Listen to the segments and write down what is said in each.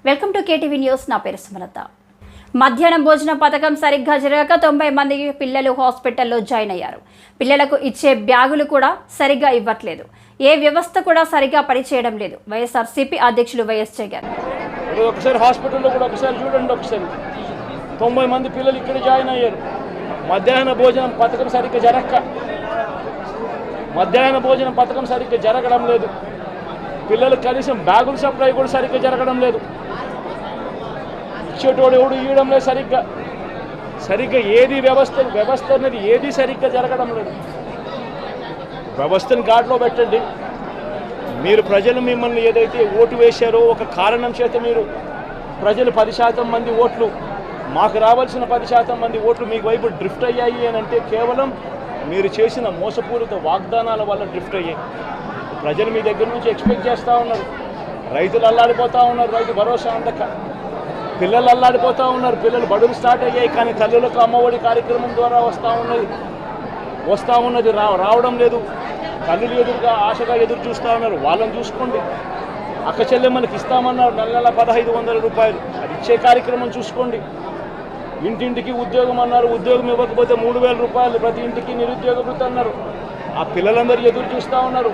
Welcome to KTV news. నా పేరు సుమలత. మధ్యాహ్నం భోజన పథకం సరిగ్గా జరగక 90 మంది పిల్లలు హాస్పిటల్లో జాయిన్ అయ్యారు. పిల్లలకు ఇచ్చే బ్యాగులు కూడా సరిగ్గా ఇవ్వట్లేదు. ఏ వ్యవస్థ కూడా సరిగ్గా పనిచేయడం లేదు. వైఎస్ఆర్సీపీ అధ్యక్షులు వైఎస్ జగన్ ఒకసారి హాస్పిటల్లో కూడా ఒకసారి చూడండి. ఒకసారి 90 మంది పిల్లలు ఇక్కడ జాయిన్ అయ్యారు. మధ్యాహ్న భోజనం పథకం సరిగ్గా జరగడం లేదు. పిల్లలకు కనీసం బ్యాగుల సప్లై కూడా సరిగ్గా జరగడం లేదు. ఇచ్చేటోడు ఎవడు ఇవ్వడం లేదు సరిగ్గా ఏది వ్యవస్థ అనేది ఏది సరిగ్గా జరగడం లేదు. వ్యవస్థను గాడిలో పెట్టండి. మీరు ప్రజలు మిమ్మల్ని ఏదైతే ఓటు వేశారో ఒక కారణం చేత మీరు ప్రజలు 10% మంది ఓట్లు మాకు రావాల్సిన 10% మంది ఓట్లు మీకు వైపు డ్రిఫ్ట్ అయ్యాయి అని అంటే కేవలం మీరు చేసిన మోసపూరిత వాగ్దానాల వల్ల డ్రిఫ్ట్ అయ్యాయి. ప్రజలు మీ దగ్గర నుంచి ఎక్స్పెక్ట్ చేస్తూ ఉన్నారు. రైతులు అల్లాడిపోతూ ఉన్నారు, రైతు భరోసా అందక. పిల్లలు అల్లాడిపోతూ ఉన్నారు, పిల్లలు బడులు స్టార్ట్ అయ్యాయి కానీ తల్లులకు అమ్మఒడి కార్యక్రమం ద్వారా వస్తూ ఉన్నది రావడం లేదు. తల్లులు ఎదురుగా ఆశగా ఎదురు చూస్తూ ఉన్నారు. వాళ్ళని చూసుకోండి. అక్క చెల్లెమ్మలకి ఇస్తామన్నారు నెల 1500 రూపాయలు, అది ఇచ్చే కార్యక్రమం చూసుకోండి. ఇంటింటికి ఉద్యోగం అన్నారు, ఉద్యోగం ఇవ్వకపోతే 3000 రూపాయలు ప్రతి ఇంటికి నిరుద్యోగ వృత్తి అన్నారు. ఆ పిల్లలందరూ ఎదురు చూస్తూ ఉన్నారు.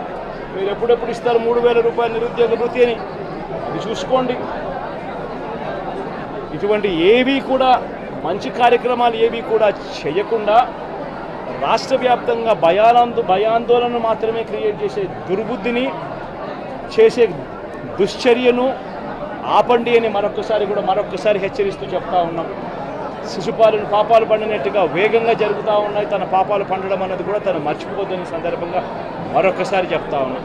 మీరు ఎప్పుడెప్పుడు ఇస్తారు 3000 రూపాయలు నిరుద్యోగ వృత్తి అని, అది చూసుకోండి. ఇటువంటి ఏవి కూడా మంచి కార్యక్రమాలు ఏవి కూడా చేయకుండా రాష్ట్ర వ్యాప్తంగా భయాందోళన మాత్రమే క్రియేట్ చేసే దుర్బుద్ధిని చేసే దుశ్చర్యను ఆపండి అని మరొక్కసారి హెచ్చరిస్తూ చెప్తా ఉన్నాం. శిశుపాలను పాపాలు పండినట్టుగా వేగంగా జరుగుతూ ఉన్నాయి. తన పాపాలు పండడం అన్నది కూడా తను మర్చిపోవద్దని సందర్భంగా మరొకసారి చెప్తా ఉన్నాం.